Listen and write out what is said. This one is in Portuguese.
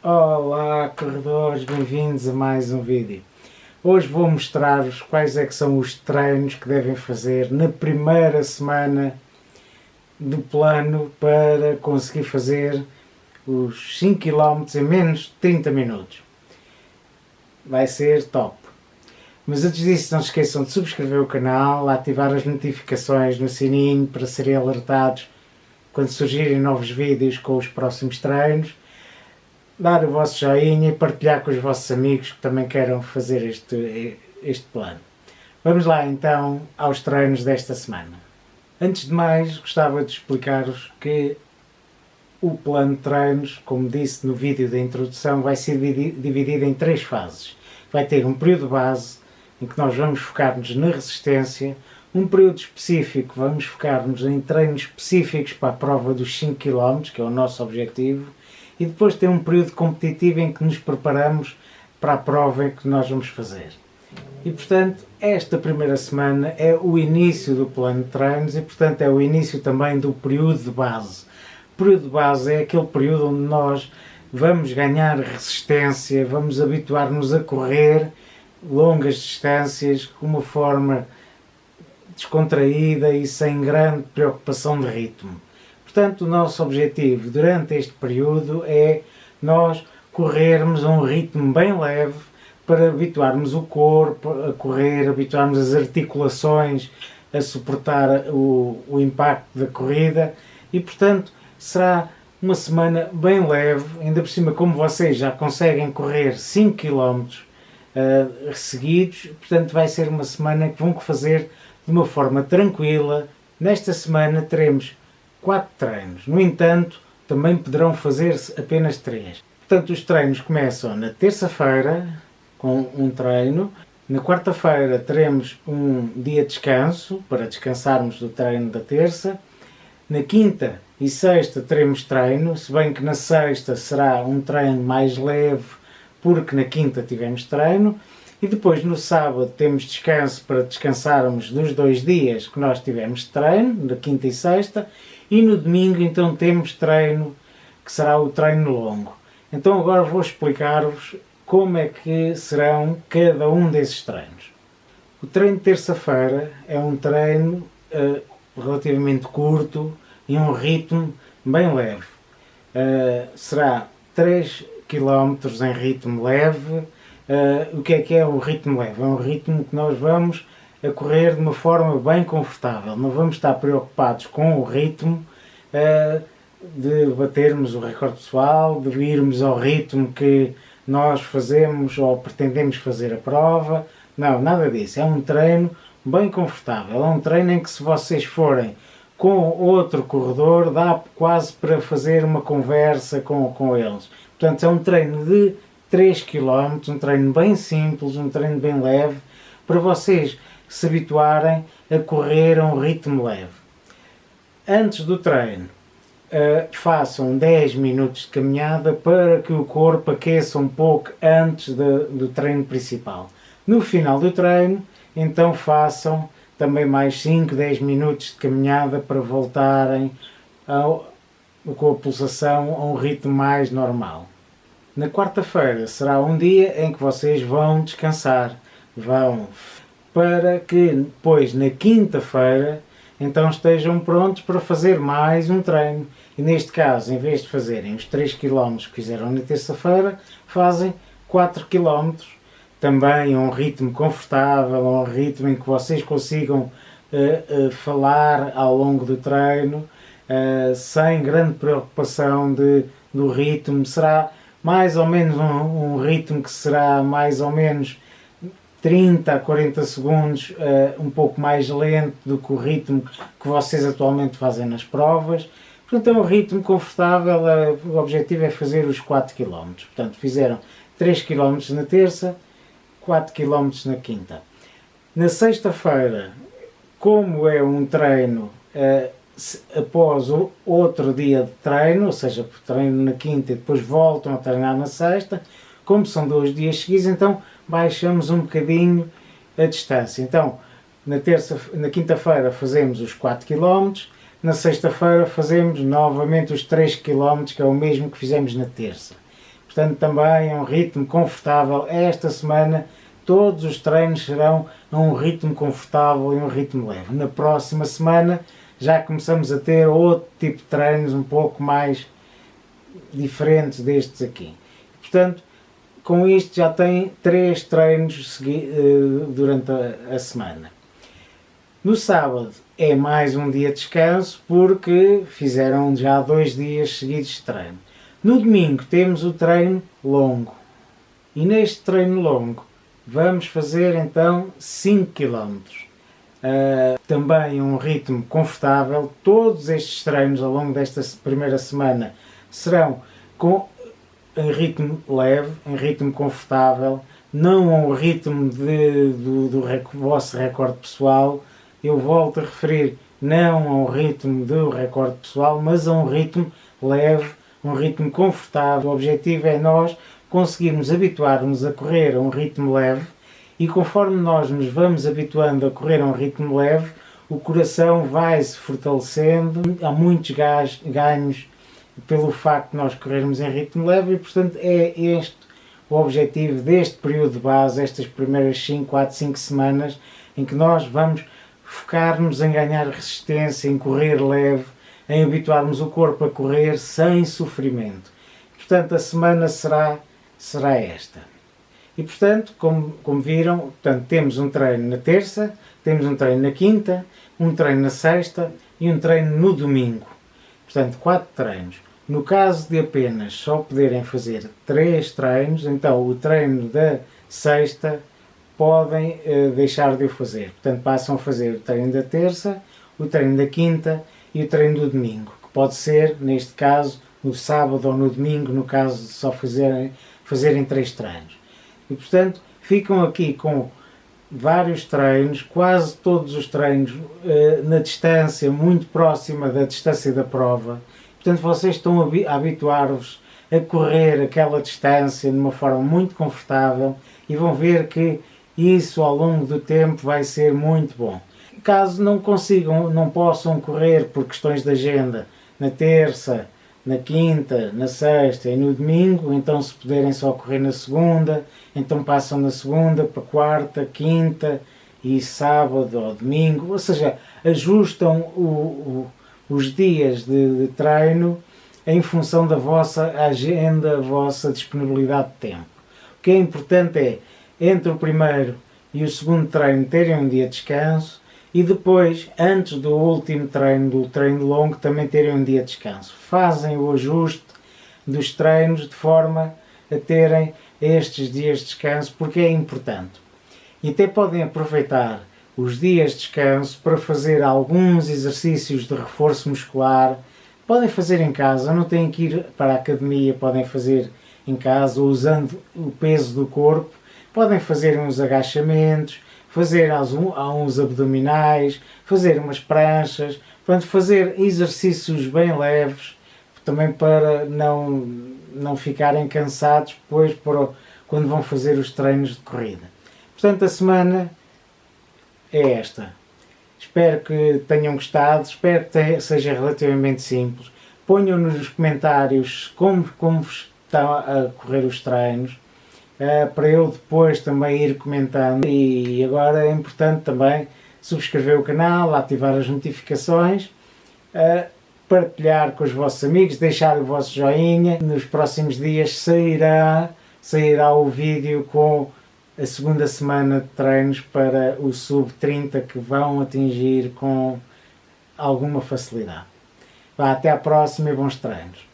Olá corredores, bem-vindos a mais um vídeo. Hoje vou mostrar-vos quais é que são os treinos que devem fazer na primeira semana do plano para conseguir fazer os 5 km em menos de 30 minutos. Vai ser top. Mas antes disso, não se esqueçam de subscrever o canal, ativar as notificações no sininho para serem alertados quando surgirem novos vídeos com os próximos treinos, dar o vosso joinha e partilhar com os vossos amigos que também queiram fazer este plano. Vamos lá então aos treinos desta semana. Antes de mais, gostava de explicar-vos que o plano de treinos, como disse no vídeo da introdução, vai ser dividido em 3 fases. Vai ter um período base, em que nós vamos focar-nos na resistência, um período específico, vamos focar-nos em treinos específicos para a prova dos 5 km, que é o nosso objetivo, e depois tem um período competitivo em que nos preparamos para a prova que nós vamos fazer. E portanto, esta primeira semana é o início do plano de treinos e portanto é o início também do período de base. O período de base é aquele período onde nós vamos ganhar resistência, vamos habituar-nos a correr longas distâncias com uma forma descontraída e sem grande preocupação de ritmo. Portanto, o nosso objetivo durante este período é nós corrermos a um ritmo bem leve para habituarmos o corpo a correr, habituarmos as articulações a suportar o impacto da corrida e, portanto, será uma semana bem leve, ainda por cima como vocês já conseguem correr 5 km seguidos, portanto vai ser uma semana que vão fazer de uma forma tranquila. Nesta semana teremos 4 treinos, no entanto também poderão fazer-se apenas 3. Portanto os treinos começam na terça-feira com um treino, na quarta-feira teremos um dia de descanso para descansarmos do treino da terça, na quinta e sexta teremos treino, se bem que na sexta será um treino mais leve porque na quinta tivemos treino, e depois no sábado temos descanso para descansarmos dos 2 dias que nós tivemos treino, da quinta e sexta, e no domingo então temos treino, que será o treino longo. Então agora vou explicar-vos como é que serão cada um desses treinos. O treino de terça-feira é um treino relativamente curto e um ritmo bem leve. Será 3 km em ritmo leve. O que é o ritmo leve? É um ritmo que nós vamos a correr de uma forma bem confortável. Não vamos estar preocupados com o ritmo de batermos o recorde pessoal, de irmos ao ritmo que nós fazemos ou pretendemos fazer a prova. Não, nada disso. É um treino bem confortável. É um treino em que se vocês forem com outro corredor, dá quase para fazer uma conversa com eles. Portanto, é um treino de 3 km, um treino bem simples, um treino bem leve, para vocês se habituarem a correr a um ritmo leve. Antes do treino, façam 10 minutos de caminhada para que o corpo aqueça um pouco antes do treino principal. No final do treino, então façam também mais 5, 10 minutos de caminhada para voltarem com a pulsação a um ritmo mais normal. Na quarta-feira será um dia em que vocês vão descansar, para que depois na quinta-feira então estejam prontos para fazer mais um treino. E neste caso, em vez de fazerem os 3 km que fizeram na terça-feira, fazem 4 km, também a um ritmo confortável, a um ritmo em que vocês consigam falar ao longo do treino, sem grande preocupação do ritmo. Será mais ou menos um ritmo que será mais ou menos 30 a 40 segundos, um pouco mais lento do que o ritmo que vocês atualmente fazem nas provas. Portanto, é um ritmo confortável. O objetivo é fazer os 4 km. Portanto, fizeram 3 km na terça, 4 km na quinta. Na sexta-feira, como é um treino após outro dia de treino, ou seja, treino na quinta e depois voltam a treinar na sexta, como são 2 dias seguidos, então baixamos um bocadinho a distância. Então, na quinta-feira fazemos os 4 km, na sexta-feira fazemos novamente os 3 km, que é o mesmo que fizemos na terça. portanto também é um ritmo confortável. Esta semana todos os treinos serão a um ritmo confortável e um ritmo leve. Na próxima semana já começamos a ter outro tipo de treinos um pouco mais diferentes destes aqui. Portanto, com isto já tem 3 treinos durante a semana. No sábado é mais um dia de descanso porque fizeram já 2 dias seguidos de treino. No domingo temos o treino longo e neste treino longo vamos fazer então 5 km. Também um ritmo confortável. Todos estes treinos ao longo desta primeira semana serão em ritmo leve, em ritmo confortável, não ao ritmo do vosso recorde pessoal. Eu volto a referir, não ao ritmo do recorde pessoal, mas a um ritmo leve, um ritmo confortável. O objetivo é nós conseguirmos habituar-nos a correr a um ritmo leve e conforme nós nos vamos habituando a correr a um ritmo leve, o coração vai se fortalecendo. Há muitos ganhos pelo facto de nós corrermos em ritmo leve e, portanto, é este o objetivo deste período de base, estas primeiras 5 semanas, em que nós vamos focar-nos em ganhar resistência, em correr leve, em habituarmos o corpo a correr sem sofrimento. Portanto, a semana será esta. E, portanto, como viram, portanto, temos um treino na terça, temos um treino na quinta, um treino na sexta e um treino no domingo. Portanto, 4 treinos. No caso de apenas só poderem fazer 3 treinos, então o treino da sexta podem deixar de o fazer. Portanto, passam a fazer o treino da terça, o treino da quinta e o treino do domingo, que pode ser, neste caso, no sábado ou no domingo, no caso de só fazerem 3 treinos. E, portanto, ficam aqui com vários treinos, quase todos os treinos na distância muito próxima da distância da prova. Portanto, vocês estão a habituar-vos a correr aquela distância de uma forma muito confortável e vão ver que isso ao longo do tempo vai ser muito bom. Caso não possam correr por questões de agenda na terça, na quinta, na sexta e no domingo, então se puderem só correr na segunda, então passam na segunda para quarta, quinta e sábado ou domingo, ou seja, ajustam os dias de treino em função da vossa agenda, a vossa disponibilidade de tempo. O que é importante é, entre o primeiro e o segundo treino, terem um dia de descanso e depois, antes do último treino, do treino longo, também terem um dia de descanso. Fazem o ajuste dos treinos de forma a terem estes dias de descanso, porque é importante. E até podem aproveitar os dias de descanso para fazer alguns exercícios de reforço muscular. Podem fazer em casa, não têm que ir para a academia, podem fazer em casa usando o peso do corpo. Podem fazer uns agachamentos, fazer uns abdominais, fazer umas pranchas, portanto, fazer exercícios bem leves, também para não ficarem cansados depois quando vão fazer os treinos de corrida. Portanto, a semana é esta. Espero que tenham gostado, espero que seja relativamente simples. Ponham nos comentários como vos estão a correr os treinos, para eu depois também ir comentando. E agora é importante também subscrever o canal, ativar as notificações, partilhar com os vossos amigos, deixar o vosso joinha. Nos próximos dias sairá o vídeo com a segunda semana de treinos para o sub-30 que vão atingir com alguma facilidade. Até à próxima e bons treinos.